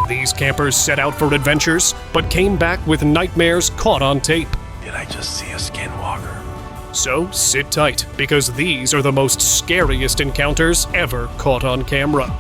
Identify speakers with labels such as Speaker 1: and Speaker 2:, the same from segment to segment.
Speaker 1: These campers set out for adventures, but came back with nightmares caught on tape.
Speaker 2: Did I just see a skinwalker?
Speaker 1: So sit tight, because these are the most scariest encounters ever caught on camera.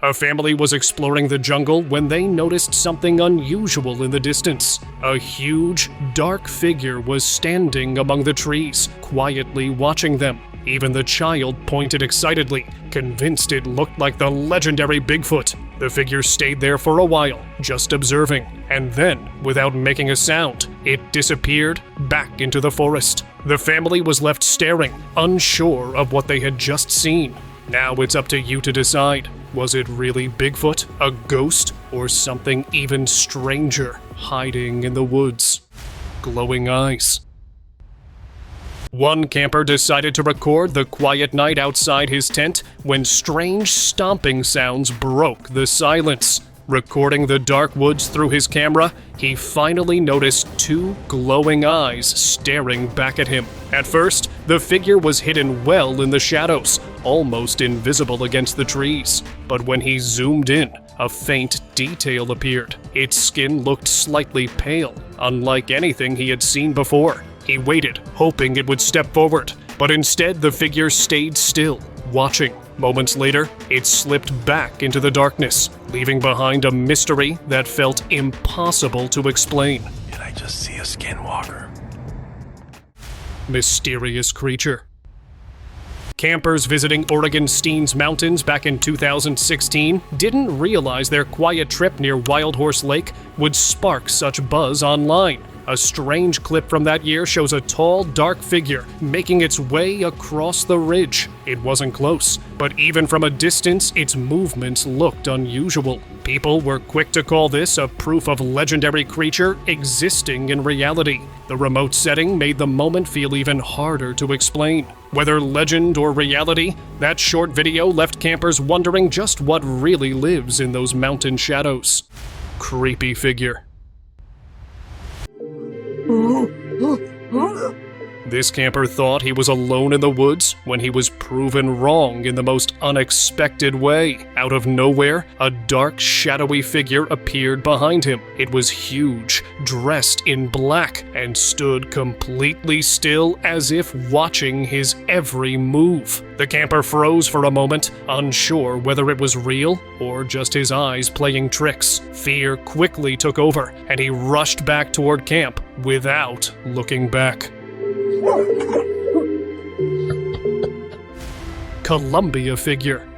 Speaker 1: A family was exploring the jungle when they noticed something unusual in the distance. A huge, dark figure was standing among the trees, quietly watching them. Even the child pointed excitedly, convinced it looked like the legendary Bigfoot. The figure stayed there for a while, just observing, and then, without making a sound, it disappeared back into the forest. The family was left staring, unsure of what they had just seen. Now it's up to you to decide. Was it really Bigfoot, a ghost, or something even stranger hiding in the woods? Glowing eyes. One camper decided to record the quiet night outside his tent when strange stomping sounds broke the silence. Recording the dark woods through his camera, he finally noticed two glowing eyes staring back at him. At first, the figure was hidden well in the shadows, almost invisible against the trees. But when he zoomed in, a faint detail appeared. Its skin looked slightly pale, unlike anything he had seen before. He waited, hoping it would step forward, but instead the figure stayed still, watching. Moments later, it slipped back into the darkness, leaving behind a mystery that felt impossible to explain.
Speaker 2: Did I just see a skinwalker?
Speaker 1: Mysterious creature. Campers visiting Oregon's Steens Mountains back in 2016 didn't realize their quiet trip near Wild Horse Lake would spark such buzz online. A strange clip from that year shows a tall, dark figure making its way across the ridge. It wasn't close, but even from a distance, its movements looked unusual. People were quick to call this a proof of legendary creature existing in reality. The remote setting made the moment feel even harder to explain. Whether legend or reality, that short video left campers wondering just what really lives in those mountain shadows. Creepy figure. This camper thought he was alone in the woods when he was proven wrong in the most unexpected way. Out of nowhere, a dark, shadowy figure appeared behind him. It was huge, dressed in black, and stood completely still as if watching his every move. The camper froze for a moment, unsure whether it was real or just his eyes playing tricks. Fear quickly took over, and he rushed back toward camp without looking back. Columbia figure.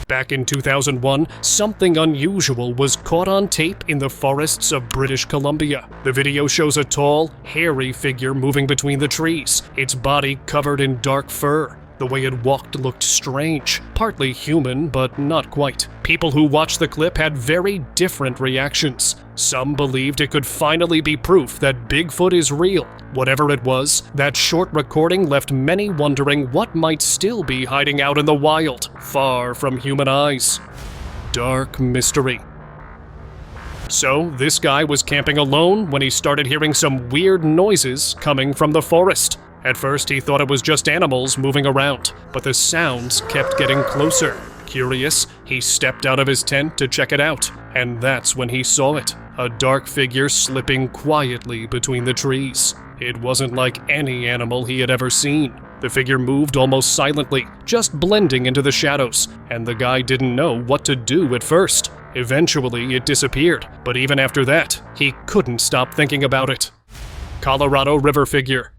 Speaker 1: Back in 2001, something unusual was caught on tape in the forests of British Columbia. The video shows a tall, hairy figure moving between the trees, its body covered in dark fur. The way it walked looked strange, partly human, but not quite. People who watched the clip had very different reactions. Some believed it could finally be proof that Bigfoot is real. Whatever it was, that short recording left many wondering what might still be hiding out in the wild, far from human eyes. Dark mystery. So, this guy was camping alone when he started hearing some weird noises coming from the forest. At first, he thought it was just animals moving around, but the sounds kept getting closer. Curious, he stepped out of his tent to check it out, and that's when he saw it, a dark figure slipping quietly between the trees. It wasn't like any animal he had ever seen. The figure moved almost silently, just blending into the shadows, and the guy didn't know what to do at first. Eventually, it disappeared, but even after that, he couldn't stop thinking about it. Colorado River figure.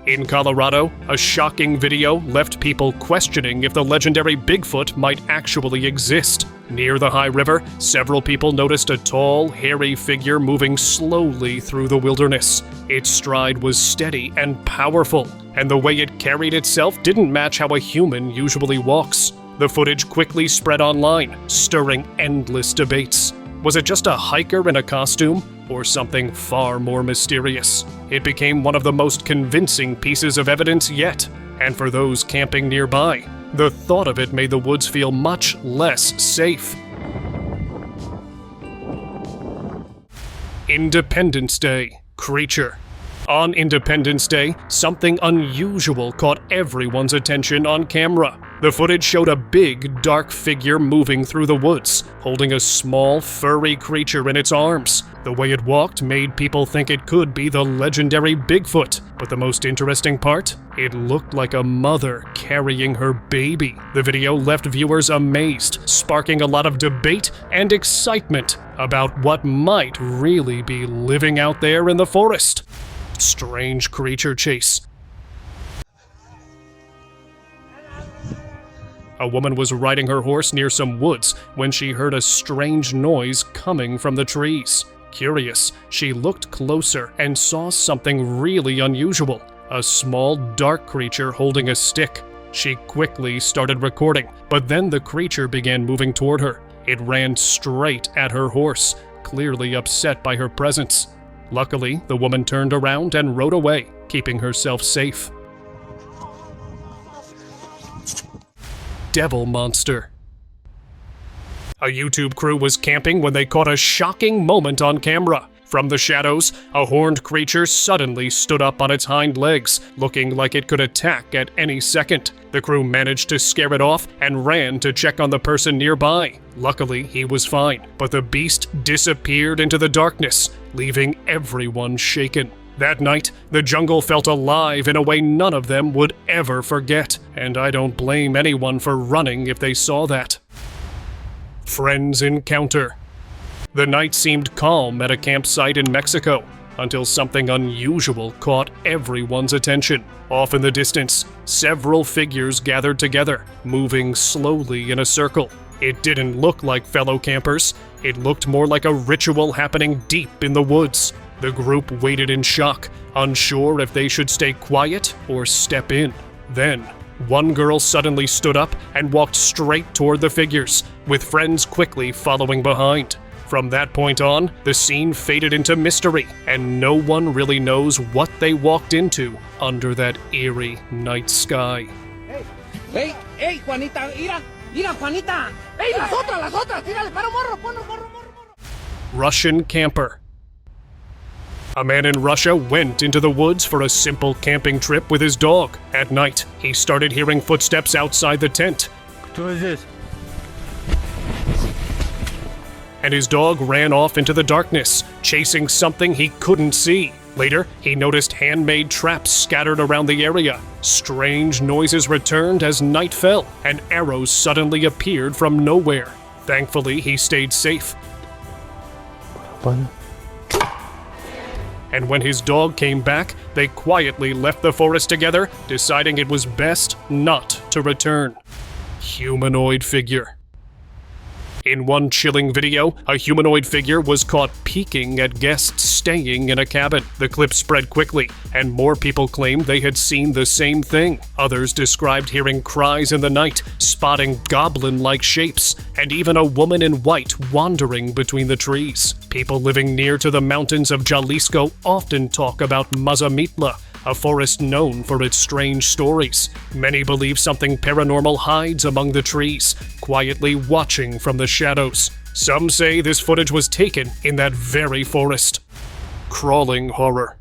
Speaker 1: In Colorado, a shocking video left people questioning if the legendary Bigfoot might actually exist. Near the high river, several people noticed a tall, hairy figure moving slowly through the wilderness. Its stride was steady and powerful, and the way it carried itself didn't match how a human usually walks. The footage quickly spread online, stirring endless debates. Was it just a hiker in a costume, or something far more mysterious? It became one of the most convincing pieces of evidence yet, and for those camping nearby, the thought of it made the woods feel much less safe. Independence Day creature. On Independence Day, something unusual caught everyone's attention on camera. The footage showed a big, dark figure moving through the woods, holding a small, furry creature in its arms. The way it walked made people think it could be the legendary Bigfoot. But the most interesting part? It looked like a mother carrying her baby. The video left viewers amazed, sparking a lot of debate and excitement about what might really be living out there in the forest. Strange creature chase. A woman was riding her horse near some woods when she heard a strange noise coming from the trees. Curious, she looked closer and saw something really unusual, a small dark creature holding a stick. She quickly started recording, but then the creature began moving toward her. It ran straight at her horse, clearly upset by her presence. Luckily, the woman turned around and rode away, keeping herself safe. Devil monster. A YouTube crew was camping when they caught a shocking moment on camera. From the shadows, a horned creature suddenly stood up on its hind legs, looking like it could attack at any second. The crew managed to scare it off and ran to check on the person nearby. Luckily, he was fine, but the beast disappeared into the darkness, leaving everyone shaken. That night, the jungle felt alive in a way none of them would ever forget, and I don't blame anyone for running if they saw that. Friends encounter. The night seemed calm at a campsite in Mexico, until something unusual caught everyone's attention. Off in the distance, several figures gathered together, moving slowly in a circle. It didn't look like fellow campers. It looked more like a ritual happening deep in the woods. The group waited in shock, unsure if they should stay quiet or step in. Then, one girl suddenly stood up and walked straight toward the figures, with friends quickly following behind. From that point on, the scene faded into mystery, and no one really knows what they walked into under that eerie night sky.
Speaker 3: Hey, Juanita, mira, Juanita. Hey, las otras, tírale, pero morro.
Speaker 1: Russian camper. A man in Russia went into the woods for a simple camping trip with his dog. At night, he started hearing footsteps outside the tent.
Speaker 4: Who is this?
Speaker 1: And his dog ran off into the darkness, chasing something he couldn't see. Later, he noticed handmade traps scattered around the area. Strange noises returned as night fell, and arrows suddenly appeared from nowhere. Thankfully, he stayed safe. And when his dog came back, they quietly left the forest together, deciding it was best not to return. Humanoid figure. In one chilling video, a humanoid figure was caught peeking at guests staying in a cabin. The clip spread quickly, and more people claimed they had seen the same thing. Others described hearing cries in the night, spotting goblin-like shapes, and even a woman in white wandering between the trees. People living near to the mountains of Jalisco often talk about Mazamitla, a forest known for its strange stories. Many believe something paranormal hides among the trees, quietly watching from the shadows. Some say this footage was taken in that very forest. Crawling horror.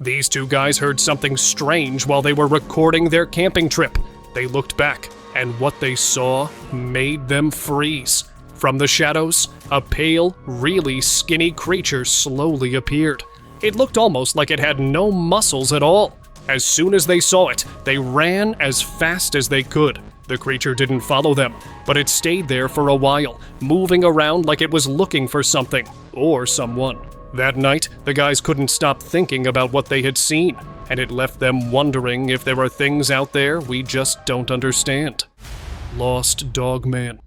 Speaker 1: These two guys heard something strange while they were recording their camping trip. They looked back, and what they saw made them freeze. From the shadows, a pale, really skinny creature slowly appeared. It looked almost like it had no muscles at all. As soon as they saw it, they ran as fast as they could. The creature didn't follow them, but it stayed there for a while, moving around like it was looking for something or someone. That night, the guys couldn't stop thinking about what they had seen, and it left them wondering if there are things out there we just don't understand. Lost Dog Man.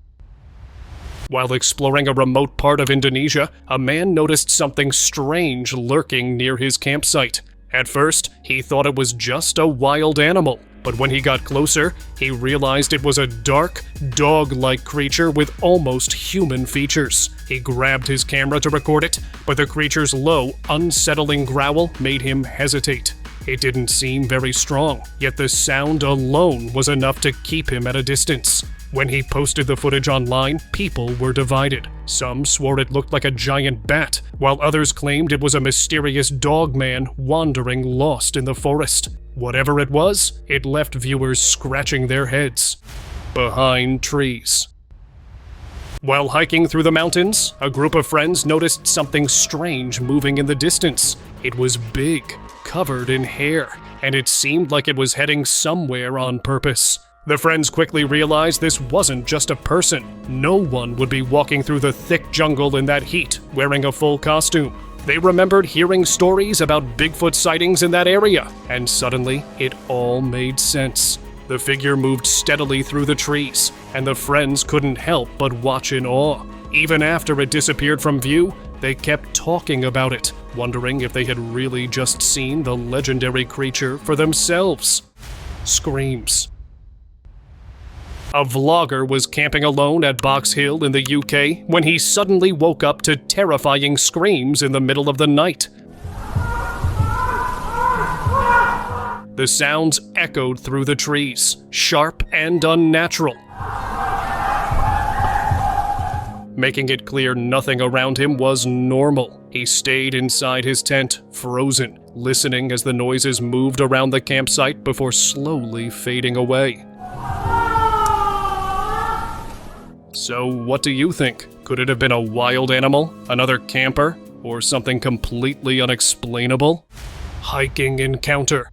Speaker 1: While exploring a remote part of Indonesia, a man noticed something strange lurking near his campsite. At first, he thought it was just a wild animal, but when he got closer, he realized it was a dark, dog-like creature with almost human features. He grabbed his camera to record it, but the creature's low, unsettling growl made him hesitate. It didn't seem very strong, yet the sound alone was enough to keep him at a distance. When he posted the footage online, people were divided. Some swore it looked like a giant bat, while others claimed it was a mysterious dog man wandering lost in the forest. Whatever it was, it left viewers scratching their heads. Behind trees. While hiking through the mountains, a group of friends noticed something strange moving in the distance. It was big, covered in hair, and it seemed like it was heading somewhere on purpose. The friends quickly realized this wasn't just a person. No one would be walking through the thick jungle in that heat, wearing a full costume. They remembered hearing stories about Bigfoot sightings in that area, and suddenly it all made sense. The figure moved steadily through the trees, and the friends couldn't help but watch in awe. Even after it disappeared from view, they kept talking about it, wondering if they had really just seen the legendary creature for themselves. Screams. A vlogger was camping alone at Box Hill in the UK when he suddenly woke up to terrifying screams in the middle of the night. The sounds echoed through the trees, sharp and unnatural, making it clear nothing around him was normal. He stayed inside his tent, frozen, listening as the noises moved around the campsite before slowly fading away. So what do you think? Could it have been a wild animal, another camper, or something completely unexplainable? Hiking encounter.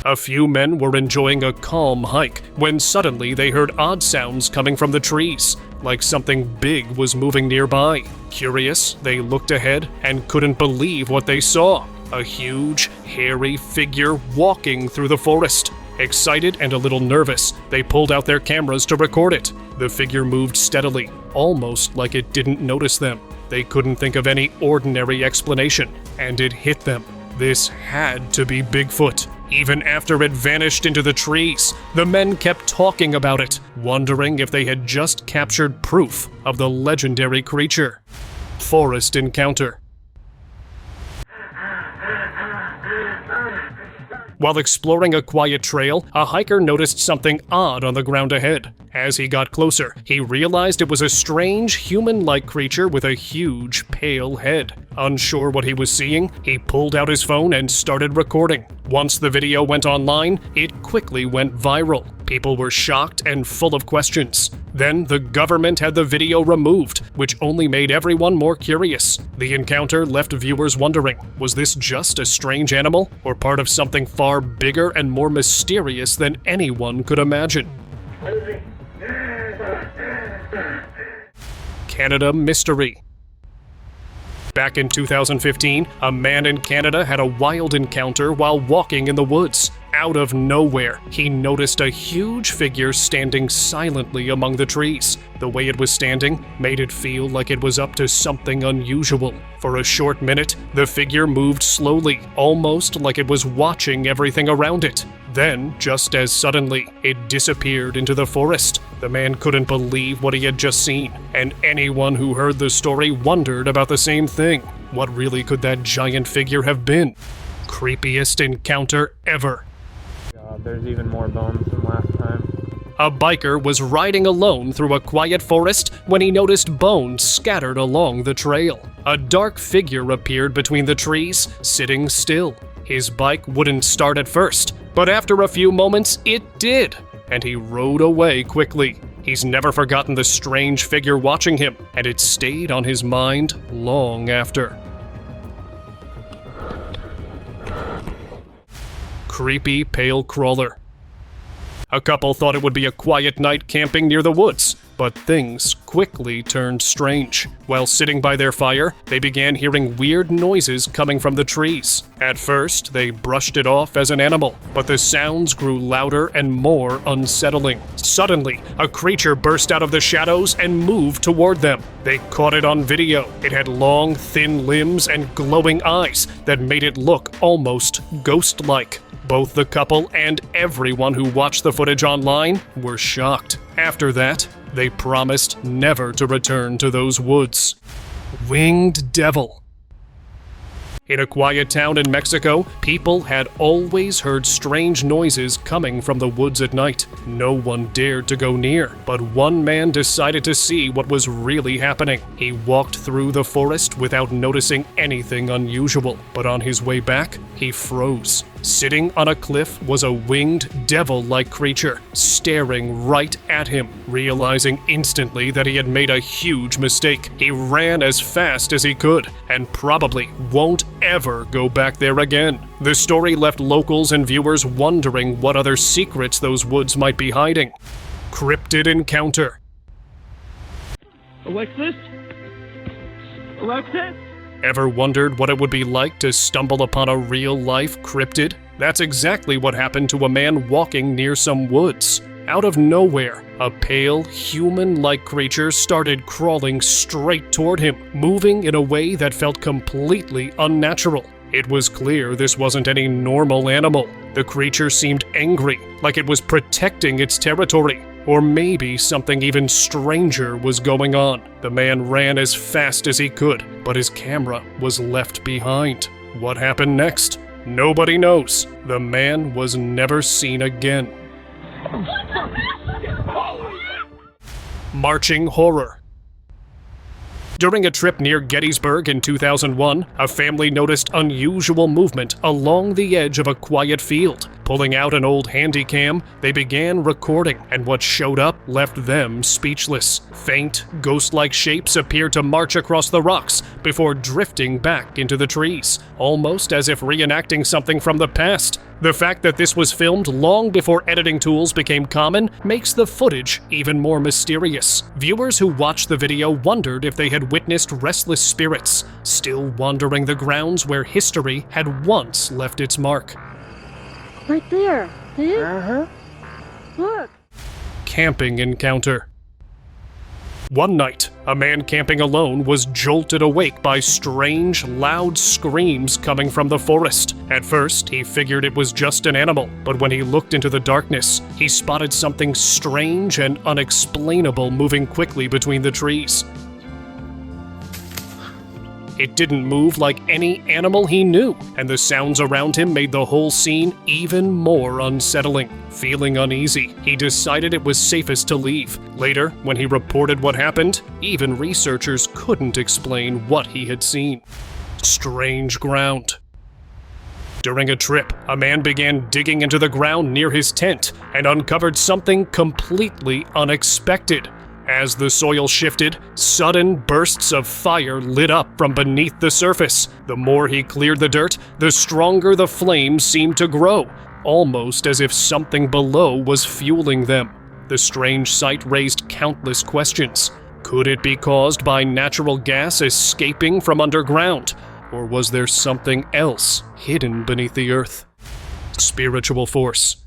Speaker 1: A few men were enjoying a calm hike when suddenly they heard odd sounds coming from the trees, like something big was moving nearby. Curious, they looked ahead and couldn't believe what they saw. A huge, hairy figure walking through the forest. Excited and a little nervous, they pulled out their cameras to record it. The figure moved steadily, almost like it didn't notice them. They couldn't think of any ordinary explanation, and it hit them. This had to be Bigfoot. Even after it vanished into the trees, the men kept talking about it, wondering if they had just captured proof of the legendary creature. Forest encounter. While exploring a quiet trail, a hiker noticed something odd on the ground ahead. As he got closer, he realized it was a strange, human-like creature with a huge, pale head. Unsure what he was seeing, he pulled out his phone and started recording. Once the video went online, it quickly went viral. People were shocked and full of questions. Then the government had the video removed, which only made everyone more curious. The encounter left viewers wondering, was this just a strange animal, or part of something far bigger and more mysterious than anyone could imagine? Canada mystery. Back in 2015, a man in Canada had a wild encounter while walking in the woods. Out of nowhere, he noticed a huge figure standing silently among the trees. The way it was standing made it feel like it was up to something unusual. For a short minute, the figure moved slowly, almost like it was watching everything around it. Then, just as suddenly, it disappeared into the forest. The man couldn't believe what he had just seen, and anyone who heard the story wondered about the same thing. What really could that giant figure have been? Creepiest encounter ever.
Speaker 4: There's even more bones than last time.
Speaker 1: A biker was riding alone through a quiet forest when he noticed bones scattered along the trail. A dark figure appeared between the trees, sitting still. His bike wouldn't start at first, but after a few moments, it did, and he rode away quickly. He's never forgotten the strange figure watching him, and it stayed on his mind long after. Creepy pale crawler. A couple thought it would be a quiet night camping near the woods, but things quickly turned strange. While sitting by their fire, they began hearing weird noises coming from the trees. At first, they brushed it off as an animal, but the sounds grew louder and more unsettling. Suddenly, a creature burst out of the shadows and moved toward them. They caught it on video. It had long, thin limbs and glowing eyes that made it look almost ghost-like. Both the couple and everyone who watched the footage online were shocked. After that, they promised never to return to those woods. Winged devil. In a quiet town in Mexico, people had always heard strange noises coming from the woods at night. No one dared to go near, but one man decided to see what was really happening. He walked through the forest without noticing anything unusual, but on his way back, he froze. Sitting on a cliff was a winged, devil-like creature, staring right at him. Realizing instantly that he had made a huge mistake, he ran as fast as he could, and probably won't ever go back there again. The story left locals and viewers wondering what other secrets those woods might be hiding. Cryptid encounter.
Speaker 3: Alexis? Alexis?
Speaker 1: Ever wondered what it would be like to stumble upon a real-life cryptid? That's exactly what happened to a man walking near some woods. Out of nowhere, a pale, human-like creature started crawling straight toward him, moving in a way that felt completely unnatural. It was clear this wasn't any normal animal. The creature seemed angry, like it was protecting its territory. Or maybe something even stranger was going on. The man ran as fast as he could, but his camera was left behind. What happened next? Nobody knows. The man was never seen again. Marching horror. During a trip near Gettysburg in 2001, a family noticed unusual movement along the edge of a quiet field. Pulling out an old handycam, they began recording, and what showed up left them speechless. Faint, ghost-like shapes appeared to march across the rocks before drifting back into the trees, almost as if reenacting something from the past. The fact that this was filmed long before editing tools became common makes the footage even more mysterious. Viewers who watched the video wondered if they had witnessed restless spirits, still wandering the grounds where history had once left its mark.
Speaker 5: Right there. See? Look.
Speaker 1: Camping encounter. One night, a man camping alone was jolted awake by strange, loud screams coming from the forest. At first, he figured it was just an animal, but when he looked into the darkness, he spotted something strange and unexplainable moving quickly between the trees. It didn't move like any animal he knew, and the sounds around him made the whole scene even more unsettling. Feeling uneasy, he decided it was safest to leave. Later, when he reported what happened, even researchers couldn't explain what he had seen. Strange ground. During a trip, a man began digging into the ground near his tent and uncovered something completely unexpected. As the soil shifted, sudden bursts of fire lit up from beneath the surface. The more he cleared the dirt, the stronger the flames seemed to grow, almost as if something below was fueling them. The strange sight raised countless questions. Could it be caused by natural gas escaping from underground? Or was there something else hidden beneath the earth? Spiritual force.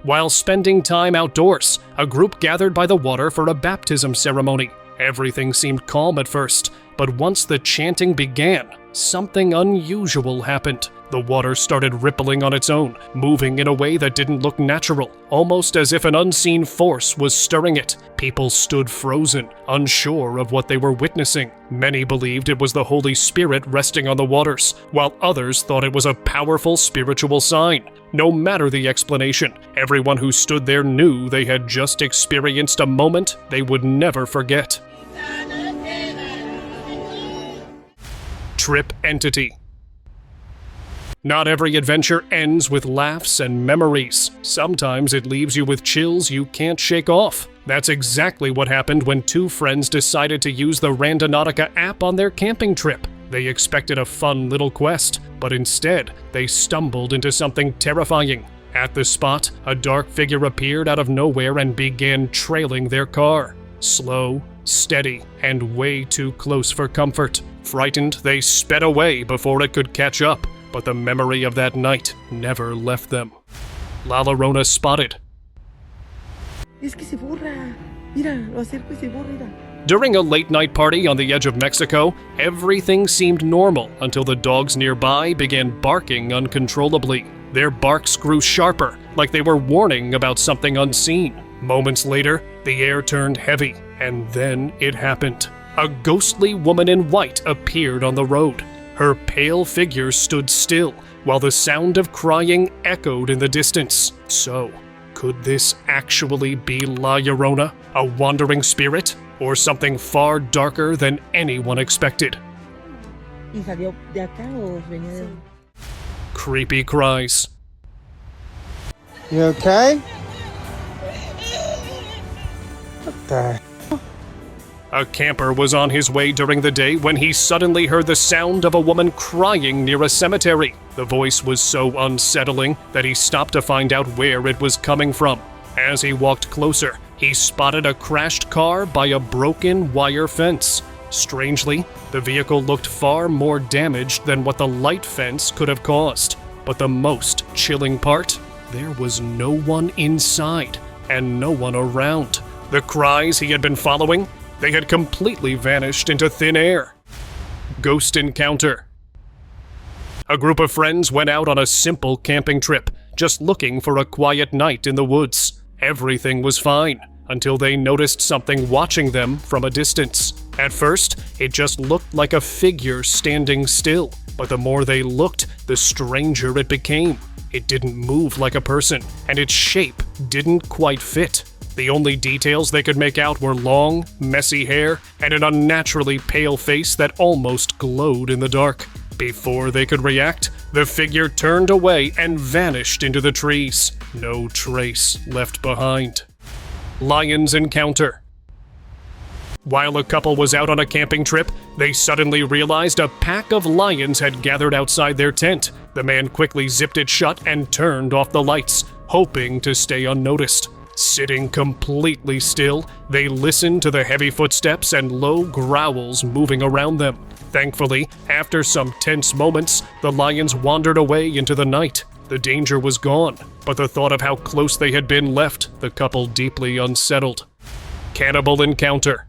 Speaker 1: While spending time outdoors, a group gathered by the water for a baptism ceremony. Everything seemed calm at first, but once the chanting began, something unusual happened. The water started rippling on its own, moving in a way that didn't look natural, almost as if an unseen force was stirring it. People stood frozen, unsure of what they were witnessing. Many believed it was the Holy Spirit resting on the waters, while others thought it was a powerful spiritual sign. No matter the explanation, everyone who stood there knew they had just experienced a moment they would never forget. Trip entity. Not every adventure ends with laughs and memories. Sometimes it leaves you with chills you can't shake off. That's exactly what happened when two friends decided to use the Randonautica app on their camping trip. They expected a fun little quest, but instead, they stumbled into something terrifying. At the spot, a dark figure appeared out of nowhere and began trailing their car. Slow, steady, and way too close for comfort. Frightened, they sped away before it could catch up. But the memory of that night never left them. La Llorona spotted.
Speaker 5: Es que se borra. Mira, lo acerco y se borra, mira.
Speaker 1: During a late-night party on the edge of Mexico, everything seemed normal until the dogs nearby began barking uncontrollably. Their barks grew sharper, like they were warning about something unseen. Moments later, the air turned heavy, and then it happened. A ghostly woman in white appeared on the road. Her pale figure stood still, while the sound of crying echoed in the distance. So, could this actually be La Llorona, a wandering spirit, or something far darker than anyone expected?
Speaker 5: ¿Y salió de acá o venía de...?
Speaker 1: Creepy cries.
Speaker 6: You okay? What the?
Speaker 1: A camper was on his way during the day when he suddenly heard the sound of a woman crying near a cemetery. The voice was so unsettling that he stopped to find out where it was coming from. As he walked closer, he spotted a crashed car by a broken wire fence. Strangely, the vehicle looked far more damaged than what the light fence could have caused. But the most chilling part? There was no one inside, and no one around. The cries he had been following? They had completely vanished into thin air. Ghost encounter. A group of friends went out on a simple camping trip, just looking for a quiet night in the woods. Everything was fine, until they noticed something watching them from a distance. At first, it just looked like a figure standing still, but the more they looked, the stranger it became. It didn't move like a person, and its shape didn't quite fit. The only details they could make out were long, messy hair and an unnaturally pale face that almost glowed in the dark. Before they could react, the figure turned away and vanished into the trees. No trace left behind. Lions encounter. While a couple was out on a camping trip, they suddenly realized a pack of lions had gathered outside their tent. The man quickly zipped it shut and turned off the lights, hoping to stay unnoticed. Sitting completely still, they listened to the heavy footsteps and low growls moving around them. Thankfully, after some tense moments, the lions wandered away into the night. The danger was gone, but the thought of how close they had been left the couple deeply unsettled. Cannibal encounter.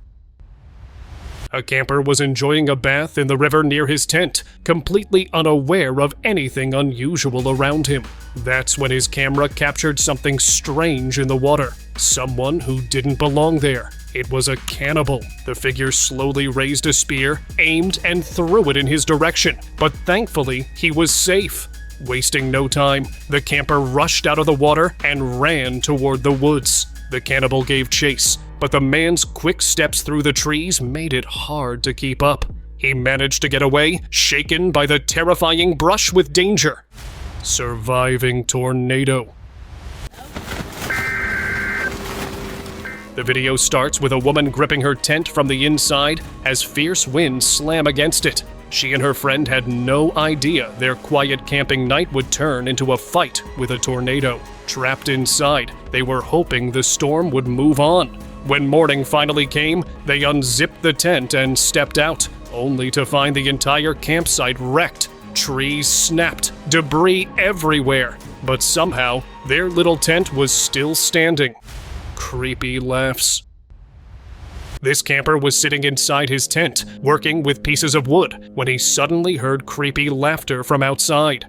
Speaker 1: A camper was enjoying a bath in the river near his tent, completely unaware of anything unusual around him. That's when his camera captured something strange in the water. Someone who didn't belong there. It was a cannibal. The figure slowly raised a spear, aimed, and threw it in his direction, but thankfully, he was safe. Wasting no time, the camper rushed out of the water and ran toward the woods. The cannibal gave chase, but the man's quick steps through the trees made it hard to keep up. He managed to get away, shaken by the terrifying brush with danger. Surviving tornado. The video starts with a woman gripping her tent from the inside as fierce winds slam against it. She and her friend had no idea their quiet camping night would turn into a fight with a tornado. Trapped inside, they were hoping the storm would move on. When morning finally came, they unzipped the tent and stepped out, only to find the entire campsite wrecked. Trees snapped, debris everywhere, but somehow their little tent was still standing. Creepy laughs. This camper was sitting inside his tent, working with pieces of wood, when he suddenly heard creepy laughter from outside.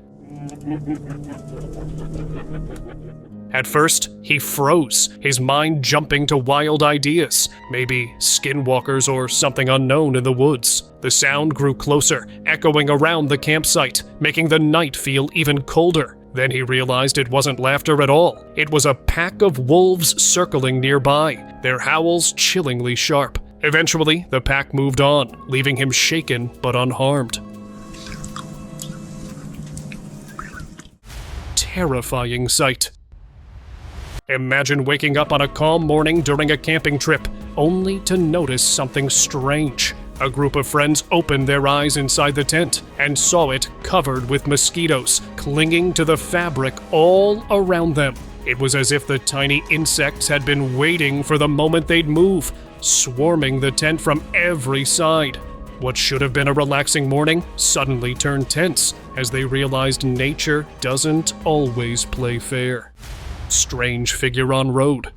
Speaker 1: At first, he froze, his mind jumping to wild ideas, maybe skinwalkers or something unknown in the woods. The sound grew closer, echoing around the campsite, making the night feel even colder. Then he realized it wasn't laughter at all. It was a pack of wolves circling nearby, their howls chillingly sharp. Eventually, the pack moved on, leaving him shaken but unharmed. Terrifying sight. Imagine waking up on a calm morning during a camping trip, only to notice something strange. A group of friends opened their eyes inside the tent and saw it covered with mosquitoes, clinging to the fabric all around them. It was as if the tiny insects had been waiting for the moment they'd move, swarming the tent from every side. What should have been a relaxing morning suddenly turned tense as they realized nature doesn't always play fair. Strange figure on road.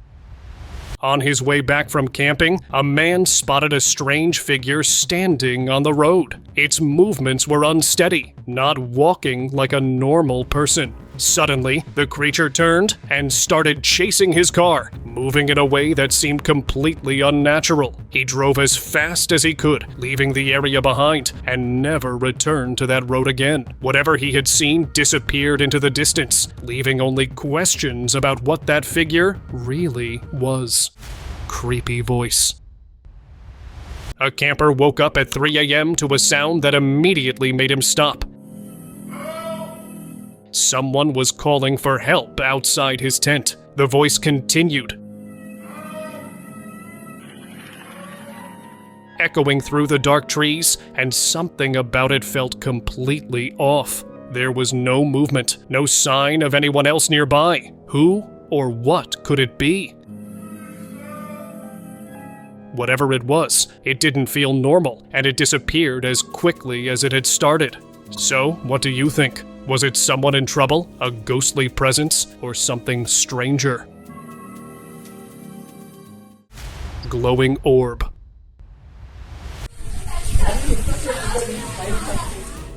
Speaker 1: On his way back from camping, a man spotted a strange figure standing on the road. Its movements were unsteady, not walking like a normal person. Suddenly, the creature turned and started chasing his car, moving in a way that seemed completely unnatural. He drove as fast as he could, leaving the area behind, and never returned to that road again. Whatever he had seen disappeared into the distance, leaving only questions about what that figure really was. Creepy voice. A camper woke up at 3 a.m. to a sound that immediately made him stop. Someone was calling for help outside his tent. The voice continued, echoing through the dark trees, and something about it felt completely off. There was no movement, no sign of anyone else nearby. Who or what could it be? Whatever it was, it didn't feel normal, and it disappeared as quickly as it had started. So, what do you think? Was it someone in trouble, a ghostly presence, or something stranger? Glowing orb.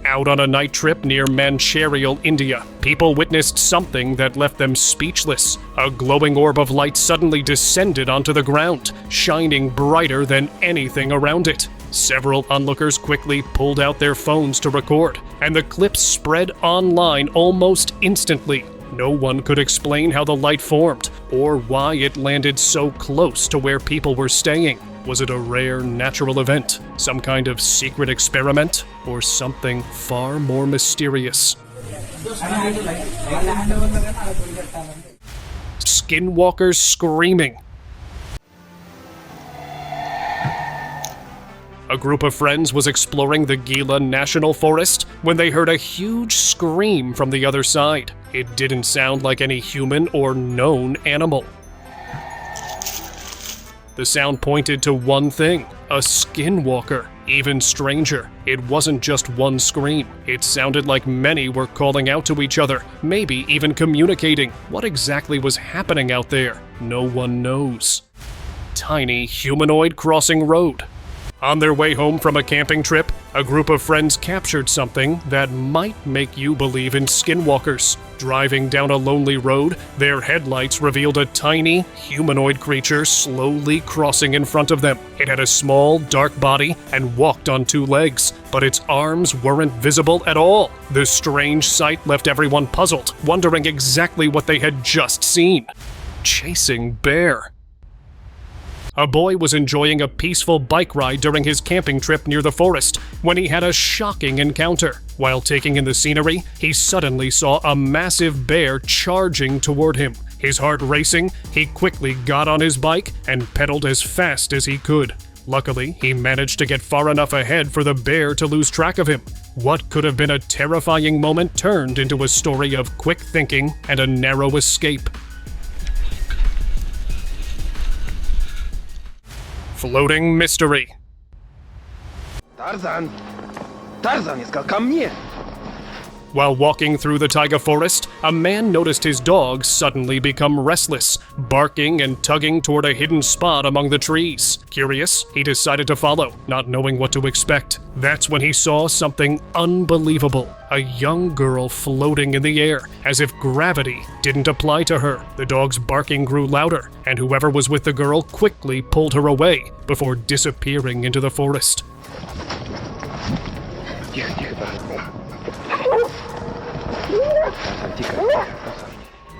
Speaker 1: Out on a night trip near Mancherial, India, people witnessed something that left them speechless. A glowing orb of light suddenly descended onto the ground, shining brighter than anything around it. Several onlookers quickly pulled out their phones to record, and the clip spread online almost instantly. No one could explain how the light formed, or why it landed so close to where people were staying. Was it a rare natural event, some kind of secret experiment, or something far more mysterious? Skinwalkers screaming. A group of friends was exploring the Gila National Forest when they heard a huge scream from the other side. It didn't sound like any human or known animal. The sound pointed to one thing, a skinwalker. Even stranger, it wasn't just one scream. It sounded like many were calling out to each other, maybe even communicating. What exactly was happening out there? No one knows. Tiny humanoid crossing road. On their way home from a camping trip, a group of friends captured something that might make you believe in skinwalkers. Driving down a lonely road, their headlights revealed a tiny, humanoid creature slowly crossing in front of them. It had a small, dark body and walked on 2 legs, but its arms weren't visible at all. The strange sight left everyone puzzled, wondering exactly what they had just seen. Chasing bear. A boy was enjoying a peaceful bike ride during his camping trip near the forest when he had a shocking encounter. While taking in the scenery, he suddenly saw a massive bear charging toward him. His heart racing, he quickly got on his bike and pedaled as fast as he could. Luckily, he managed to get far enough ahead for the bear to lose track of him. What could have been a terrifying moment turned into a story of quick thinking and a narrow escape. Floating mystery.
Speaker 3: Tarzan, искал ко мне.
Speaker 1: While walking through the taiga forest, a man noticed his dog suddenly become restless, barking and tugging toward a hidden spot among the trees. Curious, he decided to follow, not knowing what to expect. That's when he saw something unbelievable. A young girl floating in the air, as if gravity didn't apply to her. The dog's barking grew louder, and whoever was with the girl quickly pulled her away before disappearing into the forest.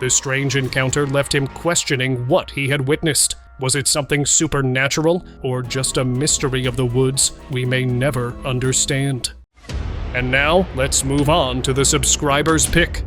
Speaker 1: The strange encounter left him questioning what he had witnessed. Was it something supernatural, or just a mystery of the woods we may never understand? And now, let's move on to the subscriber's pick.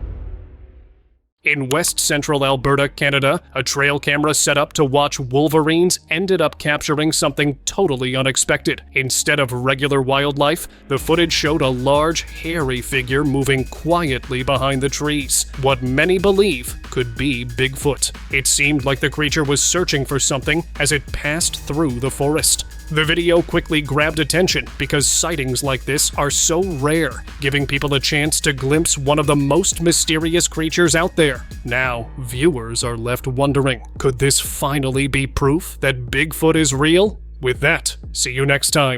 Speaker 1: In West Central Alberta, Canada, a trail camera set up to watch wolverines ended up capturing something totally unexpected. Instead of regular wildlife, the footage showed a large, hairy figure moving quietly behind the trees. What many believe could be Bigfoot. It seemed like the creature was searching for something as it passed through the forest. The video quickly grabbed attention because sightings like this are so rare, giving people a chance to glimpse one of the most mysterious creatures out there. Now, viewers are left wondering, could this finally be proof that Bigfoot is real? With that, see you next time.